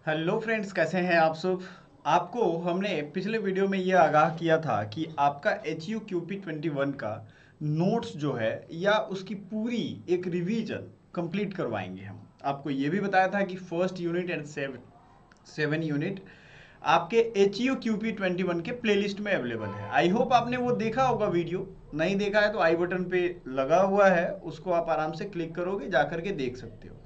Hello friends, कैसे हैं आप सब। आपको हमने पिछले वीडियो में ये आगाह किया था कि आपका एच यू क्यू पी 21 का नोट्स जो है या उसकी पूरी एक रिवीजन कंप्लीट करवाएंगे हम। आपको ये भी बताया था कि first unit and seven unit आपके एच यू क्यू पी 21 के प्लेलिस्ट में अवेलेबल है। आई होप आपने वो देखा होगा वीडियो। नहीं देखा है तो आई बटन पे लगा हुआ है, उसको आप आराम से क्लिक करोगे, जा करके देख सकते हो।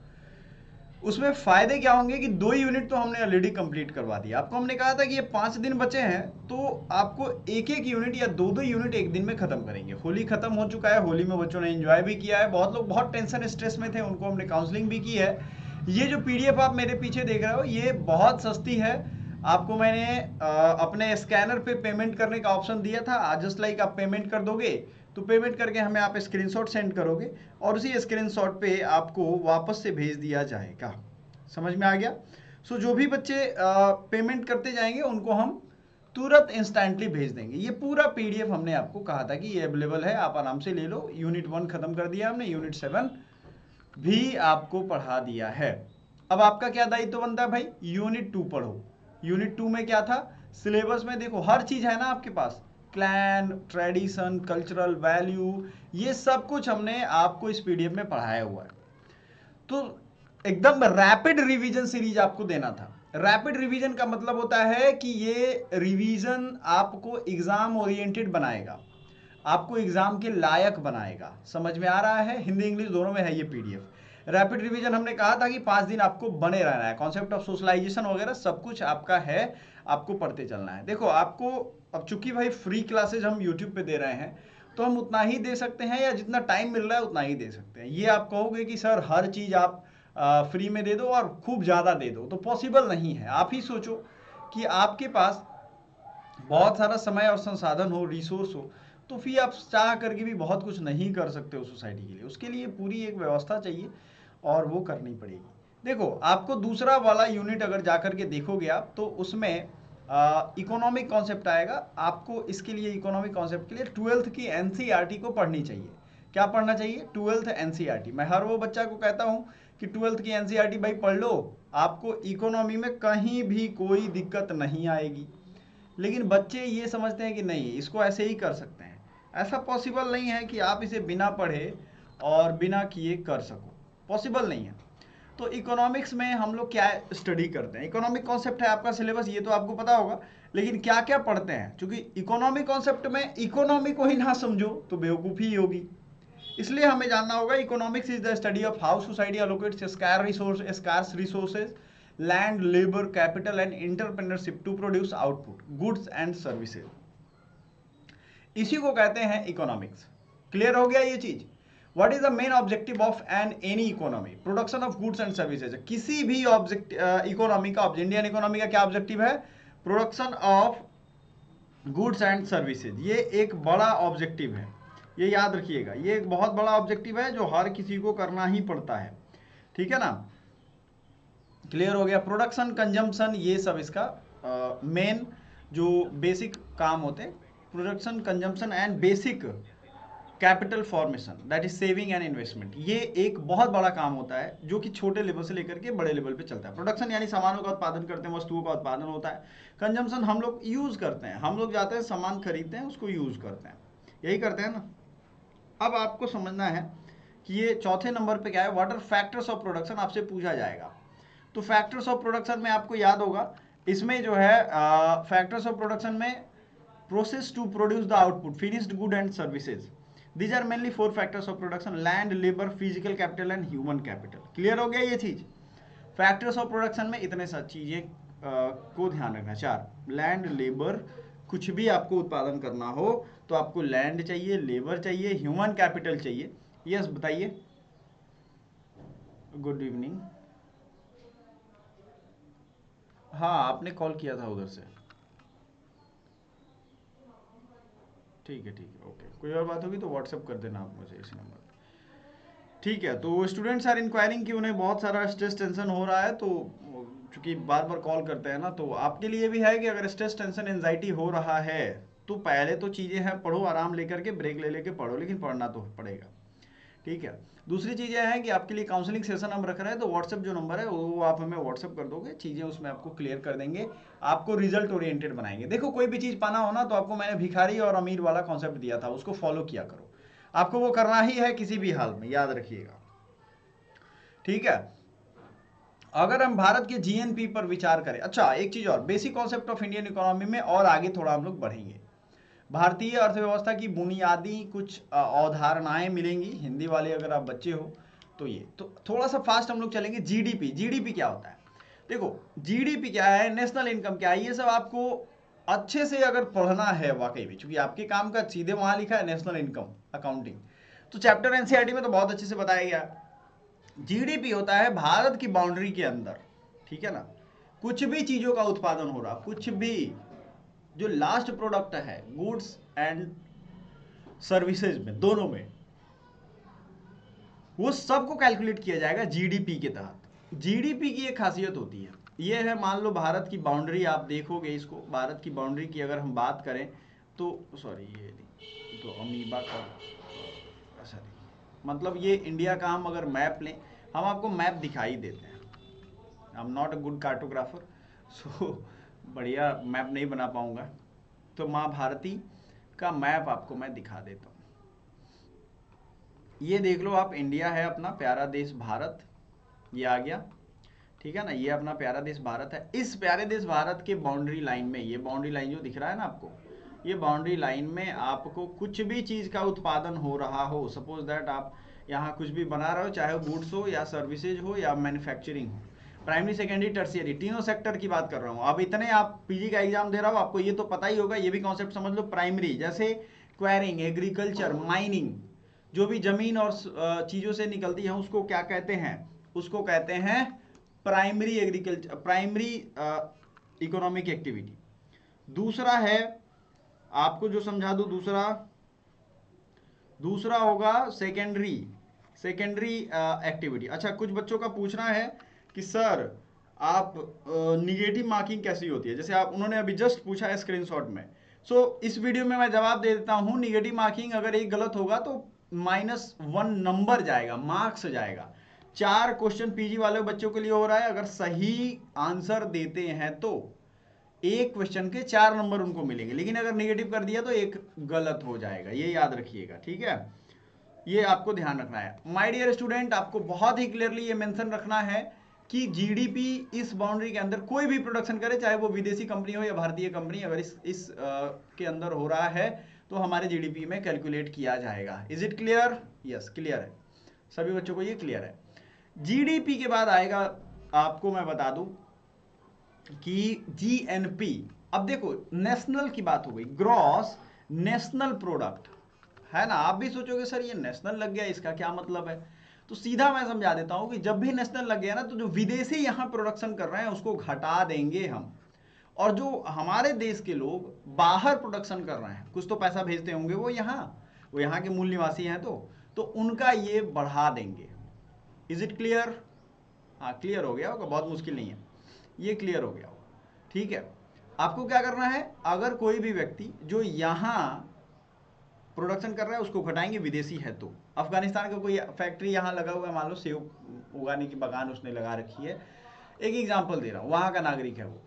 उसमें फायदे क्या होंगे कि 2 यूनिट तो हमने ऑलरेडी कंप्लीट करवा दिया। आपको हमने कहा था कि ये 5 दिन बचे हैं, तो आपको एक एक यूनिट या दो दो यूनिट एक दिन में खत्म करेंगे। होली खत्म हो चुका है, होली में बच्चों ने एंजॉय भी किया है, बहुत लोग बहुत टेंशन स्ट्रेस में थे, उनको हमने काउंसलिंग भी की है। ये जो पीडीएफ आप मेरे पीछे देख रहे हो, ये बहुत सस्ती है। आपको मैंने अपने स्कैनर पे पेमेंट करने का ऑप्शन दिया था। जस्ट लाइक आप पेमेंट कर दोगे तो पेमेंट करके हमें आप स्क्रीनशॉट सेंड करोगे और उसी स्क्रीनशॉट पे आपको वापस से भेज दिया जाएगा। समझ में आ गया। जो भी बच्चे पेमेंट करते जाएंगे उनको हम तुरंत इंस्टेंटली भेज देंगे। ये पूरा पीडीएफ हमने आपको कहा था कि ये अवेलेबल है, आप आराम से ले लो। यूनिट 1 खत्म कर दिया हमने, यूनिट 7 भी आपको पढ़ा दिया है। अब आपका क्या दायित्व बनता है भाई, यूनिट 2 पढ़ो। यूनिट 2 में क्या था, सिलेबस में देखो हर चीज है ना आपके पास। क्लैन, ट्रेडिशन, कल्चरल वैल्यू, ये सब कुछ हमने आपको इस पीडीएफ में पढ़ाया हुआ है। तो एकदम रैपिड रिवीजन सीरीज आपको देना था। रैपिड रिवीजन का मतलब होता है कि ये रिवीजन आपको एग्जाम ओरिएंटेड बनाएगा, आपको एग्जाम के लायक बनाएगा। समझ में आ रहा है, हिंदी इंग्लिश दोनों में है ये पीडीएफ। रैपिड रिवीजन हमने कहा था कि 5 दिन आपको बने रहना है, कॉन्सेप्ट ऑफ सोशलाइजेशन वगैरह सब कुछ आपका है, आपको पढ़ते चलना है। देखो आपको अब चूंकि भाई फ्री क्लासेज हम यूट्यूब पे दे रहे हैं, तो हम उतना ही दे सकते हैं या जितना टाइम मिल रहा है उतना ही दे सकते हैं। ये आप कहोगे कि सर हर चीज आप फ्री में दे दो और खूब ज्यादा दे दो, तो पॉसिबल नहीं है। आप ही सोचो कि आपके पास बहुत सारा समय और संसाधन हो, रिसोर्स हो, तो फिर आप चाह करके भी बहुत कुछ नहीं कर सकते हो सोसाइटी के लिए। उसके लिए पूरी एक व्यवस्था चाहिए और वो करनी पड़ेगी। देखो आपको दूसरा वाला यूनिट अगर जाकर के देखोगे आप, तो उसमें इकोनॉमिक कॉन्सेप्ट आएगा। आपको इसके लिए इकोनॉमिक कॉन्सेप्ट के लिए 12th की एनसीईआरटी को पढ़नी चाहिए। क्या पढ़ना चाहिए, 12th एनसीईआरटी। मैं हर वो बच्चा को कहता हूं कि 12th की एनसीईआरटी भाई पढ़ लो, आपको इकोनॉमी में कहीं भी कोई दिक्कत नहीं आएगी। लेकिन बच्चे ये समझते हैं कि नहीं, इसको ऐसे ही कर सकते हैं। ऐसा पॉसिबल नहीं है कि आप इसे बिना पढ़े और बिना किए कर सको, पॉसिबल नहीं है। तो इकोनॉमिक्स में हम लोग क्या स्टडी करते हैं, इकोनॉमिक कॉन्सेप्ट है आपका सिलेबस, ये तो आपको पता होगा। लेकिन क्या क्या पढ़ते हैं, क्योंकि इकोनॉमिक कॉन्सेप्ट में इकोनॉमी को ही ना समझो तो बेवकूफ़ी ही होगी। इसलिए हमें जानना होगा economics is the study of how society allocates scarce resources, land, labour, capital and entrepreneurship to produce output, goods and services. इसी को कहते हैं इकोनॉमिक्स। क्लियर हो गया ये चीज। What is the main objective of an any economy, production of goods and services. किसी भी ऑब्जेक्ट इकोनॉमी का, इंडियन इकोनॉमी का क्या ऑब्जेक्टिव है, production of goods and services. ये एक बड़ा ऑब्जेक्टिव है, ये याद रखिएगा। ये एक बहुत बड़ा ऑब्जेक्टिव है जो हर किसी को करना ही पड़ता है, ठीक है ना। क्लियर हो गया। प्रोडक्शन, कंजम्पशन, ये सब इसका मेन जो बेसिक काम होते हैं। Production, consumption and basic capital formation, that is saving and investment. ये एक बहुत बड़ा काम होता है जो कि छोटे लेवल से लेकर के बड़े लेवल पे चलता है। प्रोडक्शन यानी सामानों का उत्पादन करते हैं, वस्तुओं का उत्पादन होता है। कंजम्पशन हम लोग यूज करते हैं, हम लोग जाते हैं सामान खरीदते हैं, उसको यूज करते हैं, यही करते हैं ना। अब आपको समझना है कि ये चौथे नंबर पे क्या है, what are factors of production, आपसे पूछा जाएगा। तो फैक्टर्स ऑफ प्रोडक्शन में आपको याद होगा, इसमें जो है फैक्टर्स ऑफ प्रोडक्शन में process to produce the output, finished good and services. These are mainly 4 factors of production, land, labour, physical capital and human capital. Clear हो गया ये चीज। फैक्टर्स ऑफ प्रोडक्शन में इतने सारी चीजें को ध्यान रखना। 4, लैंड, लेबर, कुछ भी आपको उत्पादन करना हो तो आपको लैंड चाहिए, लेबर चाहिए, ह्यूमन कैपिटल चाहिए। यस बताइए। Good evening. हाँ आपने कॉल किया था उधर से। ठीक है ठीक है, ओके। कोई और बात होगी तो व्हाट्सएप कर देना आप मुझे इस नंबर पर। ठीक है। तो स्टूडेंट्स आर इंक्वायरिंग कि उन्हें बहुत सारा स्ट्रेस टेंशन हो रहा है, तो चूंकि बार बार कॉल करते हैं ना, तो आपके लिए भी है कि अगर स्ट्रेस टेंशन एंजाइटी हो रहा है तो पहले तो चीज़ें हैं, पढ़ो, आराम लेकर के, ब्रेक ले लेके पढ़ो, लेकिन पढ़ना तो पड़ेगा। ठीक है। दूसरी चीज़ यह है कि आपके लिए काउंसलिंग सेशन हम रख रहे हैं, तो व्हाट्सएप जो नंबर है वो आप हमें व्हाट्सएप कर दोगे, चीज़ें उसमें आपको क्लियर कर देंगे, आपको रिजल्ट ओरिएंटेड बनाएंगे। देखो कोई भी चीज़ पाना हो ना, तो आपको मैंने भिखारी और अमीर वाला कॉन्सेप्ट दिया था, उसको फॉलो किया करो, आपको वो करना ही है किसी भी हाल में, याद रखिएगा। ठीक है। अगर हम भारत के जीएनपी पर विचार करें, अच्छा एक चीज़ और, basic concept of Indian economy में और आगे थोड़ा हम लोग बढ़ेंगे। भारतीय अर्थव्यवस्था की बुनियादी कुछ अवधारणाएं मिलेंगी, हिंदी वाले अगर आप बच्चे हो तो ये तो थोड़ा सा फास्ट हम लोग चलेंगे। जीडीपी, जीडीपी क्या होता है? देखो जीडीपी क्या है, नेशनल इनकम क्या है, ये सब आपको अच्छे से अगर पढ़ना है वाकई में, क्योंकि आपके काम का सीधे वहां लिखा है नेशनल इनकम अकाउंटिंग, तो चैप्टर एनसीईआरटी में तो बहुत अच्छे से बताया गया है। जीडीपी होता है भारत की बाउंड्री के अंदर, ठीक है ना, कुछ भी चीजों का उत्पादन हो रहा, कुछ भी जो लास्ट प्रोडक्ट है गुड्स एंड सर्विसेज में, दोनों में, वो सबको कैलकुलेट किया जाएगा जीडीपी के तहत। जीडीपी की एक खासियत होती है, ये है, मान लो भारत की बाउंड्री आप देखोगे इसको, भारत की बाउंड्री की अगर हम बात करें तो, सॉरी ये नहीं तो अमीबा का, सॉरी मतलब ये इंडिया का हम अगर मैप लें, हम आपको मैप दिखाई देते हैं, I am not a good cartographer, so बढ़िया मैप नहीं बना पाऊंगा, तो माँ भारती का मैप आपको मैं दिखा देता हूँ। ये देख लो आप, इंडिया है अपना प्यारा देश भारत, ये आ गया, ठीक है ना, ये अपना प्यारा देश भारत है। इस प्यारे देश भारत के बाउंड्री लाइन में, ये बाउंड्री लाइन जो दिख रहा है ना आपको, ये बाउंड्री लाइन में आपको कुछ भी चीज़ का उत्पादन हो रहा हो, सपोज दैट आप यहाँ कुछ भी बना रहे हो, चाहे वो गुड्स हो या सर्विसेज हो या मैन्युफैक्चरिंग हो, प्राइमरी सेकेंडरी टर्शियरी तीनों सेक्टर की बात कर रहा हूँ। अब इतने आप पीजी का एग्जाम दे रहा हो, आपको ये तो पता ही होगा, ये भी कॉन्सेप्ट समझ लो। प्राइमरी जैसे क्वेरिंग, एग्रीकल्चर, माइनिंग, जो भी जमीन और चीज़ों से निकलती है उसको क्या कहते हैं, उसको कहते हैं primary agriculture, primary economic activity. दूसरा है, आपको जो समझा दो, दूसरा दूसरा होगा सेकेंडरी, सेकेंडरी एक्टिविटी। अच्छा कुछ बच्चों का पूछना है कि सर आप निगेटिव मार्किंग कैसी होती है, जैसे आप, उन्होंने अभी जस्ट पूछा है स्क्रीनशॉट में, सो इस वीडियो में मैं जवाब दे देता हूं। निगेटिव मार्किंग अगर एक गलत होगा तो -1 नंबर जाएगा, मार्क्स जाएगा। 4 क्वेश्चन पीजी वाले बच्चों के लिए हो रहा है, अगर सही आंसर देते हैं तो एक क्वेश्चन के 4 नंबर उनको मिलेंगे, लेकिन अगर नेगेटिव कर दिया तो एक गलत हो जाएगा, ये याद रखिएगा, ठीक है, ये आपको ध्यान रखना है। माय डियर स्टूडेंट, आपको बहुत ही क्लियरली ये मेंशन रखना है कि जीडीपी इस बाउंड्री के अंदर कोई भी प्रोडक्शन करे, चाहे वो विदेशी कंपनी हो या भारतीय कंपनी, अगर इस के अंदर हो रहा है तो हमारे जीडीपी में कैलकुलेट किया जाएगा। Is it clear? Yes clear है, सभी बच्चों को ये क्लियर है। जीडीपी के बाद आएगा, आपको मैं बता दूं कि जीएनपी। अब देखो नेशनल की बात हो गई, ग्रॉस नेशनल प्रोडक्ट, है ना। आप भी सोचोगे सर ये नेशनल लग गया, इसका क्या मतलब है, तो सीधा मैं समझा देता हूं कि जब भी नेशनल लग गया ना, तो जो विदेशी यहां प्रोडक्शन कर रहे हैं उसको घटा देंगे हम, और जो हमारे देश के लोग बाहर प्रोडक्शन कर रहे हैं, कुछ तो पैसा भेजते होंगे वो यहाँ के मूल निवासी हैं, तो उनका ये बढ़ा देंगे। Is it clear? हाँ क्लियर हो गया होगा, बहुत मुश्किल नहीं है, ये क्लियर हो गया होगा, ठीक है। आपको क्या करना है, अगर कोई भी व्यक्ति जो यहाँ प्रोडक्शन कर रहा है उसको घटाएंगे, विदेशी है तो, अफगानिस्तान का कोई फैक्ट्री यहाँ लगा हुआ है, मान लो सेब उगाने की बागान उसने लगा रखी है, एक एग्जाम्पल दे रहा हूँ, वहाँ का नागरिक है वो,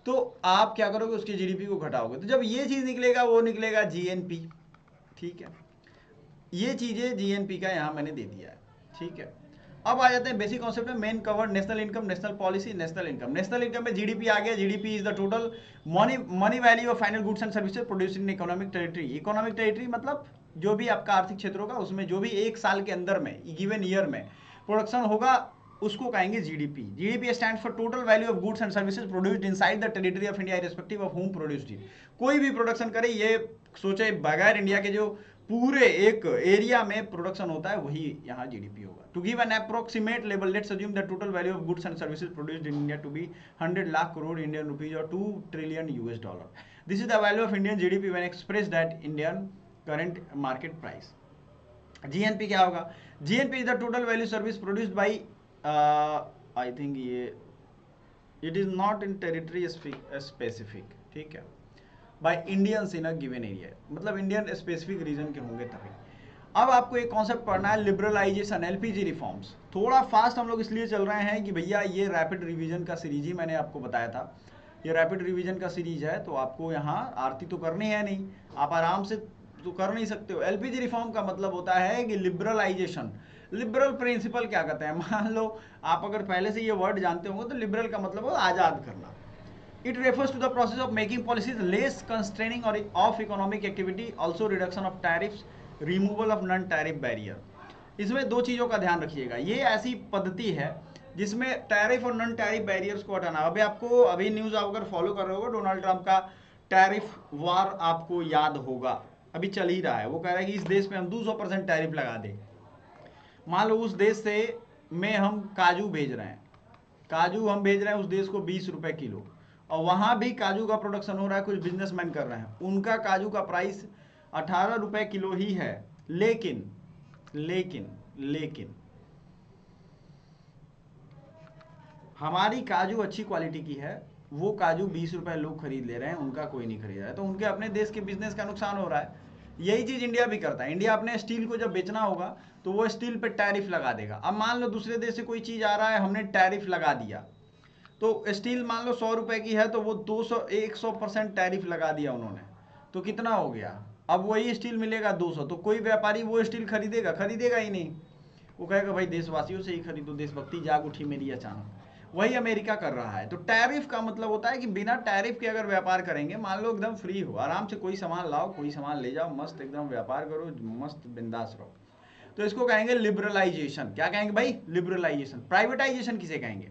तो आप क्या करोगे, उसकी जीडीपी को घटाओगे, तो जब ये चीज़ निकलेगा वो निकलेगा जीएनपी, ठीक है। ये चीज़ें जीएनपी का यहाँ मैंने दे दिया है, ठीक है। अब आ जाते हैं बेसिक कॉन्सेप्ट में, main covered national income, national policy, national income. National income में जीडीपी आ गया, GDP is the total money value of final goods and services produced in economic territory. Economic territory मतलब जो भी आपका आर्थिक क्षेत्र होगा, उसमें जो भी एक साल के अंदर में, गिवन ईयर में प्रोडक्शन होगा, उसको कहेंगे GDP. GDP stand for total value of goods and services produced inside the territory of India irrespective of home produced it. कोई भी प्रोडक्शन करे, ये सोचे बगैर इंडिया के जो पूरे एक एरिया में प्रोडक्शन होता है, वही यहाँ जीडीपी होगा। To give an approximate level, let's assume the total value of goods and services produced in India to be 100 lakh crore Indian rupees और 2 trillion US dollar. This is the value of Indian GDP when expressed at Indian current market price. GNP क्या होगा, GNP is the total value service produced by, I think ये it is not in territory specific, ठीक है, by Indians in a given area, मतलब Indian specific reason के होंगे तभी। अब आपको एक कॉन्सेप्ट पढ़ना है, लिबरलाइजेशन, एलपीजी रिफॉर्म्स। थोड़ा फास्ट हम लोग इसलिए चल रहे हैं कि भैया ये रैपिड रिवीजन का सीरीज ही मैंने आपको बताया था, ये रैपिड रिवीजन का सीरीज है, तो आपको यहाँ आरती तो करनी है नहीं, आप आराम से तो कर नहीं सकते हो। एलपीजी रिफॉर्म का मतलब होता है कि लिबरलाइजेशन। लिबरल प्रिंसिपल क्या कहते हैं, मान लो आप अगर पहले से ये वर्ड जानते होंगे तो लिबरल का मतलब है आज़ाद करना। It refers to the process of making policies less constraining or of economic activity, also reduction of tariffs, removal of non-tariff barrier। इसमें दो चीज़ों का ध्यान रखिएगा, ये ऐसी पद्धति है जिसमें टैरिफ और नॉन टैरिफ बैरियर्स को हटाना। अभी आपको अभी न्यूज़ आप अगर फॉलो कर रहे हो, डोनाल्ड ट्रंप का टैरिफ वार आपको याद होगा, अभी चल ही रहा है। वो कह रहा है कि इस देश में हम 200% टैरिफ लगा दें। मान लो उस देश से में हम काजू भेज रहे हैं, काजू हम भेज रहे हैं उस देश को 20 रुपए किलो, और वहां भी काजू का प्रोडक्शन हो रहा है, कुछ बिजनेसमैन कर रहे हैं, उनका काजू का प्राइस 18 रुपए किलो ही है, लेकिन लेकिन लेकिन हमारी काजू अच्छी क्वालिटी की है, वो काजू 20 रुपए लोग खरीद ले रहे हैं, उनका कोई नहीं खरीद रहा है, तो उनके अपने देश के बिजनेस का नुकसान हो रहा है। यही चीज इंडिया भी करता है। इंडिया अपने स्टील को जब बेचना होगा तो वो स्टील पे टैरिफ लगा देगा। अब मान लो दूसरे देश से कोई चीज आ रहा है, हमने टैरिफ लगा दिया, तो स्टील मान लो 100 रुपए की है, तो वो 100% टैरिफ लगा दिया उन्होंने, तो कितना हो गया, अब वही स्टील मिलेगा 200, तो कोई व्यापारी वो स्टील खरीदेगा? खरीदेगा ही नहीं, वो कहेगा भाई देशवासियों से ही खरीदो, देशभक्ति जाग उठी मेरी अचानक। वही अमेरिका कर रहा है। तो टैरिफ का मतलब होता है कि बिना टैरिफ के अगर व्यापार करेंगे, मान लो एकदम फ्री हो, आराम से कोई सामान लाओ, कोई सामान ले जाओ, मस्त एकदम व्यापार करो, मस्त बिंदास रहो, तो इसको कहेंगे लिबरलाइजेशन। क्या कहेंगे भाई? लिबरलाइजेशन। प्राइवेटाइजेशन किसे कहेंगे?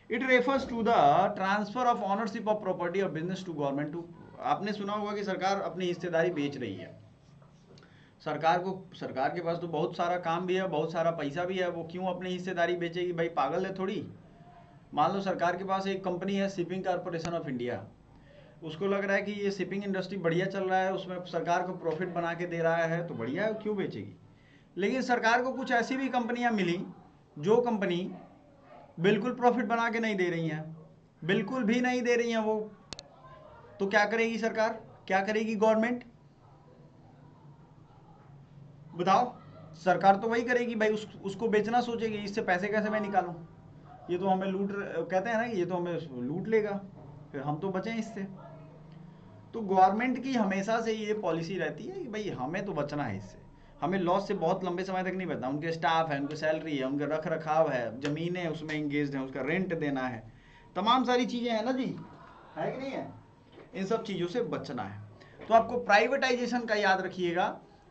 It refers to the transfer of ownership of property of business to government. Two, आपने सुना होगा कि सरकार अपनी हिस्सेदारी बेच रही है। सरकार के पास तो बहुत सारा काम भी है, बहुत सारा पैसा भी है, वो क्यों अपनी हिस्सेदारी बेचेगी भाई? पागल है थोड़ी। मान लो सरकार के पास एक कंपनी है, शिपिंग कॉर्पोरेशन ऑफ इंडिया, उसको लग रहा है कि ये शिपिंग इंडस्ट्री बढ़िया चल रहा है, उसमें सरकार को प्रॉफिट बना के दे रहा है, तो बढ़िया है, क्यों बेचेगी? लेकिन सरकार को कुछ ऐसी भी कंपनियां मिली जो कंपनी बिल्कुल प्रॉफिट बना के नहीं दे रही हैं, बिल्कुल भी नहीं दे रही हैं वो, तो क्या करेगी सरकार, क्या करेगी गवर्नमेंट? बताओ। सरकार तो वही करेगी भाई, उसको बेचना सोचेगी, इससे पैसे कैसे मैं निकालूं, ये तो हमें लूट, कहते हैं ना, ये तो हमें लूट लेगा, फिर हम तो बचें इससे। तो गवर्नमेंट की हमेशा से ये पॉलिसी रहती है कि भाई हमें तो बचना है इससे, हमें लॉस से बहुत लंबे समय तक नहीं बचना। उनके स्टाफ है, उनकी सैलरी है, उनका रख रखाव है, जमीनें उसमें इंगेज हैं, उसका रेंट देना है, तमाम सारी चीज़ें हैं ना जी, है कि नहीं है? इन सब चीज़ों से बचना है। तो आपको प्राइवेटाइजेशन का याद रखिएगा।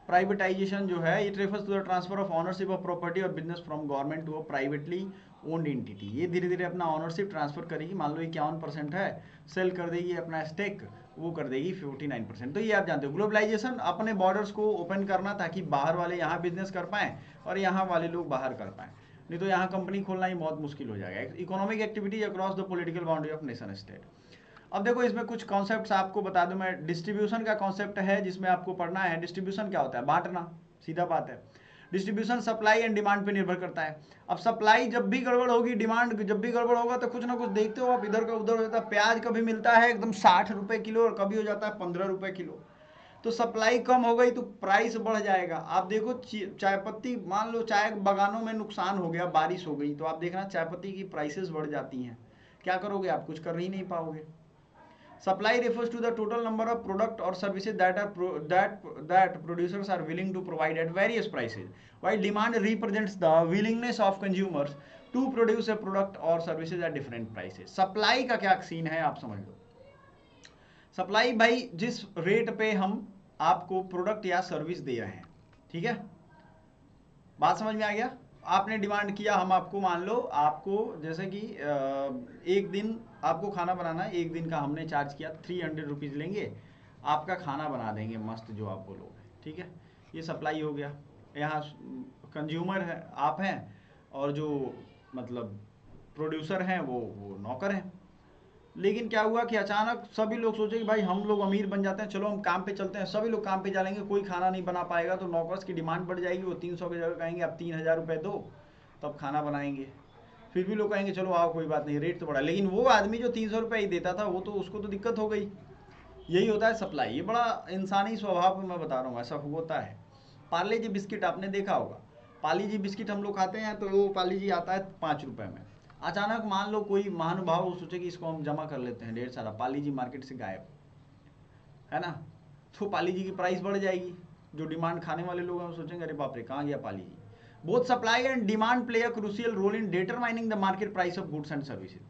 प्राइवेटाइजेशन जो है, it refers to the transfer of ownership of property और business from government to a privately owned entity. ये धीरे धीरे अपना ऑनरशिप ट्रांसफर करेगी। मान लो 51% है, सेल कर देगी अपना स्टेक, वो कर देगी 49%। तो ये आप जानते हो, ग्लोबलाइजेशन, अपने बॉर्डर्स को ओपन करना ताकि बाहर वाले यहाँ बिजनेस कर पाएँ और यहाँ वाले लोग बाहर कर पाएँ, नहीं तो यहाँ कंपनी खोलना ही बहुत मुश्किल हो जाएगा। Economic activity across the political boundary of nation state. अब देखो इसमें कुछ कॉन्सेप्ट्स आपको बता दूं मैं। डिस्ट्रीब्यूशन का कॉन्सेप्ट है जिसमें आपको पढ़ना है। डिस्ट्रीब्यूशन क्या होता है? बांटना, सीधा बात है। डिस्ट्रीब्यूशन सप्लाई एंड डिमांड पे निर्भर करता है। अब सप्लाई जब भी गड़बड़ होगी, डिमांड जब भी गड़बड़ होगा, तो कुछ ना कुछ देखते हो आप, इधर का उधर हो जाता है। प्याज कभी मिलता है एकदम 60 रुपए किलो और कभी हो जाता है 15 रुपए किलो, तो सप्लाई कम हो गई तो प्राइस बढ़ जाएगा। आप देखो चाय पत्ती, मान लो चाय बागानों में नुकसान हो गया, बारिश हो गई, तो आप देखना चाय पत्ती की प्राइसेस बढ़ जाती हैं। क्या करोगे आप? कुछ कर ही नहीं पाओगे। Supply refers to the total number of product or services that producers are willing to provide at various prices, while demand represents the willingness of consumers to produce a product or services at different prices. Supply का क्या scene है आप समझ लो। Supply भाई जिस rate पे हम आपको प्रोडक्ट या सर्विस दे रहे हैं, ठीक है, बात समझ में आ गया? आपने डिमांड किया, हम आपको, मान लो आपको जैसे कि एक दिन आपको खाना बनाना है, एक दिन का हमने चार्ज किया 300 रुपीज़ लेंगे, आपका खाना बना देंगे मस्त जो आप बोलोगे, ठीक है, ये सप्लाई हो गया। यहाँ कंज्यूमर है, आप हैं, और जो मतलब प्रोड्यूसर हैं वो नौकर हैं। लेकिन क्या हुआ कि अचानक सभी लोग सोचे कि भाई हम लोग अमीर बन जाते हैं, चलो हम काम पे चलते हैं, सभी लोग काम पे चलेंगे, कोई खाना नहीं बना पाएगा, तो नौकर्स की डिमांड बढ़ जाएगी, वो 300 की जगह कहेंगे अब 3000 रुपये दो तब खाना बनाएंगे। फिर भी लोग कहेंगे चलो आओ कोई बात नहीं, रेट तो बढ़ा, लेकिन वो आदमी जो 300 रुपये ही देता था वो तो, उसको तो दिक्कत हो गई। यही होता है सप्लाई, ये बड़ा इंसानी स्वभाव में मैं बता रहा हूँ, ऐसा होता है। पार्ले जी बिस्किट आपने देखा होगा, पाली जी बिस्किट हम लोग खाते हैं तो वो पाली जी आता है 5 रुपए में। अचानक मान लो कोई महानुभाव वो सोचे कि इसको हम जमा कर लेते हैं ढेर सारा, पाली जी मार्केट से गायब, है ना, तो पाली जी की प्राइस बढ़ जाएगी। जो डिमांड खाने वाले लोग हैं वो सोचेंगे अरे बाप रे कहाँ गया Pali ji. Both supply and demand play a crucial role in determining the market price of goods and services.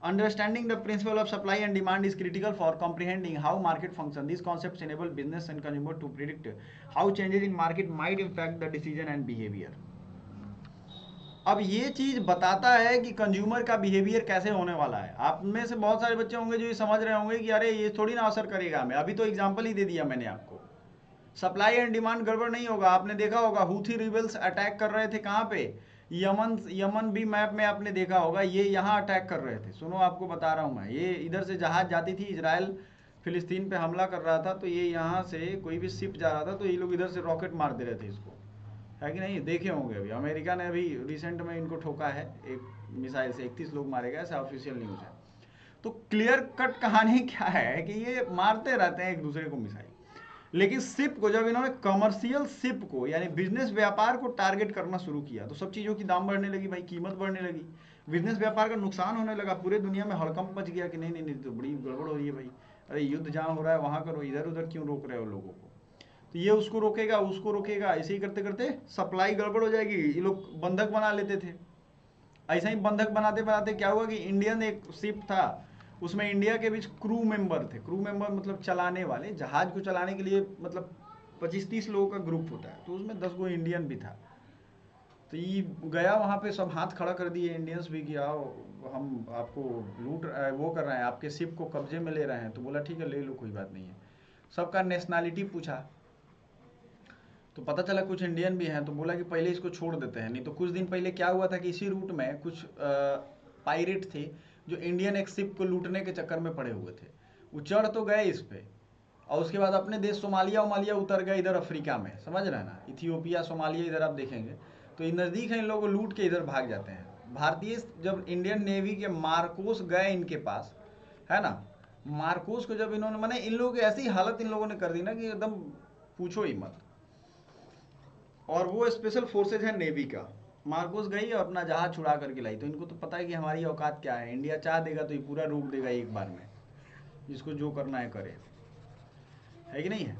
Understanding the principle of supply and demand is critical for comprehending how market function. These concepts enable business and consumer to predict how changes in market might impact the decision and behavior. अब ये चीज बताता है कि consumer का behaviour कैसे होने वाला है। आप में से बहुत सारे बच्चे होंगे जो ये समझ रहे होंगे कि अरे ये थोड़ी ना असर करेगा हमें, अभी तो एग्जांपल ही दे दिया मैंने आपको। सप्लाई एंड डिमांड गड़बड़ नहीं होगा। आपने देखा होगा हूथी रिबेल्स अटैक कर रहे थे कहाँ पे, यमन भी मैप में आपने देखा होगा, ये यहाँ अटैक कर रहे थे। सुनो आपको बता रहा हूँ मैं, ये इधर से जहाज जाती थी, इजराइल फिलिस्तीन पे हमला कर रहा था तो ये यहाँ से कोई भी शिप जा रहा था तो ये लोग इधर से रॉकेट मार दे रहे थे इसको, है कि नहीं, देखे होंगे। अभी अमेरिका ने अभी रिसेंट में इनको ठोका है एक मिसाइल से, 31 लोग मारे गए, ऐसा ऑफिशियल न्यूज़ है। तो क्लियर कट कहानी क्या है कि ये मारते रहते हैं एक दूसरे को मिसाइल, लेकिन शिप को जब इन्होंने कमर्शियल शिप को यानी बिजनेस व्यापार को टारगेट करना शुरू किया तो सब चीज़ों की दाम बढ़ने लगी भाई, कीमत बढ़ने लगी, बिजनेस व्यापार का नुकसान होने लगा, पूरे दुनिया में हड़कंप मच गया कि नहीं नहीं नहीं तो बड़ी गड़बड़ हो रही है भाई, अरे युद्ध जहाँ हो रहा है वहाँ करो, इधर उधर क्यों रोक रहे हो लोगों को। तो ये उसको रोकेगा उसको रोकेगा, ऐसे ही करते करते सप्लाई गड़बड़ हो जाएगी। ये लोग बंधक बना लेते थे, ऐसा ही बंधक बनाते बनाते क्या हुआ कि इंडियन एक शिप था, उसमें इंडिया के बीच क्रू मेंबर थे। क्रू मेंबर मतलब चलाने वाले, जहाज को चलाने के लिए मतलब 25-30 लोगों का ग्रुप होता है, तो उसमें 10 गो इंडियन भी था। तो ये गया वहाँ पे, सब हाथ खड़ा कर दिए इंडियंस भी कि आओ हम आपको लूट वो कर रहे हैं, आपके शिप को कब्जे में ले रहे हैं। तो बोला ठीक है ले लो कोई बात नहीं है। सबका नेशनैलिटी पूछा तो पता चला कुछ इंडियन भी हैं, तो बोला कि पहले इसको छोड़ देते हैं। नहीं तो कुछ दिन पहले क्या हुआ था कि इसी रूट में कुछ पायरेट थे जो इंडियन एक शिप को लूटने के चक्कर में पड़े हुए थे। वो चढ़ तो गए इस पे और उसके बाद अपने देश सोमालिया उतर गए इधर अफ्रीका में, समझ रहे हैं ना, इथियोपिया सोमालिया इधर आप देखेंगे तो ये नज़दीक है, इन लोगों को लूट के इधर भाग जाते हैं। भारतीय जब इंडियन नेवी के मार्कोस गए इनके पास, है ना, मार्कोस को जब इन्होंने, मैंने इन लोगों की ऐसी हालत इन लोगों ने कर दी ना कि एकदम पूछो ही मत। और वो स्पेशल फोर्सेज है नेवी का, मार्कोस गई और अपना जहाज छुड़ा करके लाई। तो इनको तो पता है कि हमारी औकात क्या है, इंडिया चाह देगा तो ये पूरा रोक देगा एक बार में, इसको जो करना है करे, है कि नहीं है।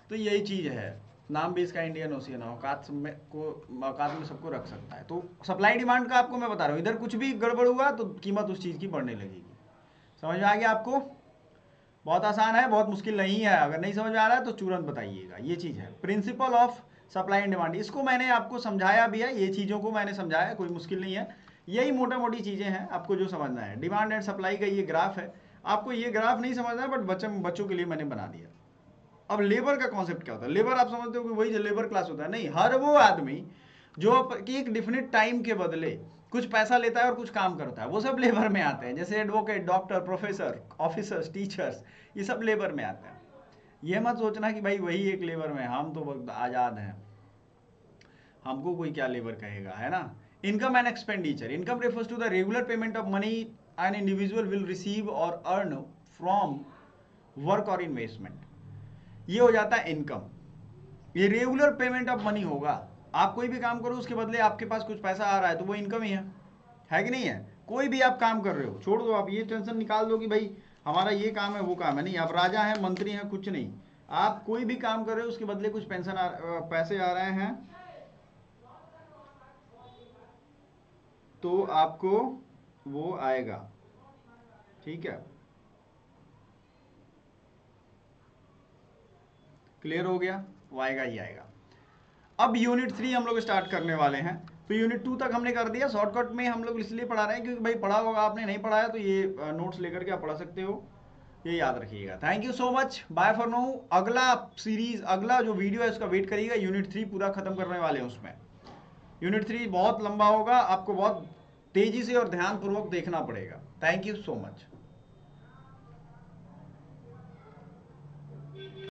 तो यही चीज़ है, नाम भी इसका इंडियन ओशियन, औकात में सबको रख सकता है। तो सप्लाई डिमांड का आपको मैं बता रहा हूँ, इधर कुछ भी गड़बड़ हुआ तो कीमत उस चीज़ की बढ़ने लगेगी। समझ में आ गया आपको? बहुत आसान है, बहुत मुश्किल नहीं है। अगर नहीं समझ में आ रहा है तो तुरंत बताइएगा। ये चीज़ है principle of supply and demand, इसको मैंने आपको समझाया भी है, ये चीज़ों को मैंने समझाया, कोई मुश्किल नहीं है। यही मोटा मोटी चीज़ें हैं, आपको जो समझना है। डिमांड एंड सप्लाई का ये ग्राफ है, आपको ये ग्राफ नहीं समझना है बट बच्चों के लिए मैंने बना दिया। अब लेबर का कॉन्सेप्ट क्या होता है, लेबर आप समझते हो कि वही जो लेबर क्लास होता है, नहीं, हर वो आदमी जो कि एक डिफिनिट टाइम के बदले कुछ पैसा लेता है और कुछ काम करता है, वो सब लेबर में आते हैं। जैसे advocate, doctor, professor, officers, teachers, ये सब लेबर में आते हैं। ये मत सोचना कि भाई वही एक लेबर में, हम तो आज़ाद हैं, हमको कोई क्या लेबर कहेगा, है ना। Income and expenditure, income refers to the regular payment of money an individual will receive और अर्न फ्रॉम वर्क और इन्वेस्टमेंट, ये हो जाता है इनकम। ये रेगुलर पेमेंट ऑफ मनी होगा, आप कोई भी काम करो उसके बदले आपके पास कुछ पैसा आ रहा है तो वो इनकम ही है कि नहीं है। कोई भी आप काम कर रहे हो, छोड़ दो, आप ये टेंशन निकाल दो कि भाई हमारा ये काम है वो काम है, नहीं, आप राजा हैं मंत्री हैं कुछ नहीं, आप कोई भी काम कर रहे हो उसके बदले कुछ पैसे आ रहे हैं तो आपको वो आएगा, ठीक है। क्लियर हो गया, वो आएगा ही आएगा। अब यूनिट 3 हम लोग स्टार्ट करने वाले हैं। तो यूनिट 2 तक हमने कर दिया, शॉर्टकट में हम लोग इसलिए पढ़ा रहे हैं क्योंकि भाई पढ़ा होगा आपने, नहीं पढ़ाया तो ये नोट्स लेकर के आप पढ़ा सकते हो, ये याद रखिएगा। Thank you so much, bye for now. अगला सीरीज, अगला जो वीडियो है उसका वेट करिएगा, यूनिट 3 पूरा खत्म करने वाले हैं उसमें। यूनिट 3 बहुत लंबा होगा, आपको बहुत तेजी से और ध्यानपूर्वक देखना पड़ेगा। Thank you so much.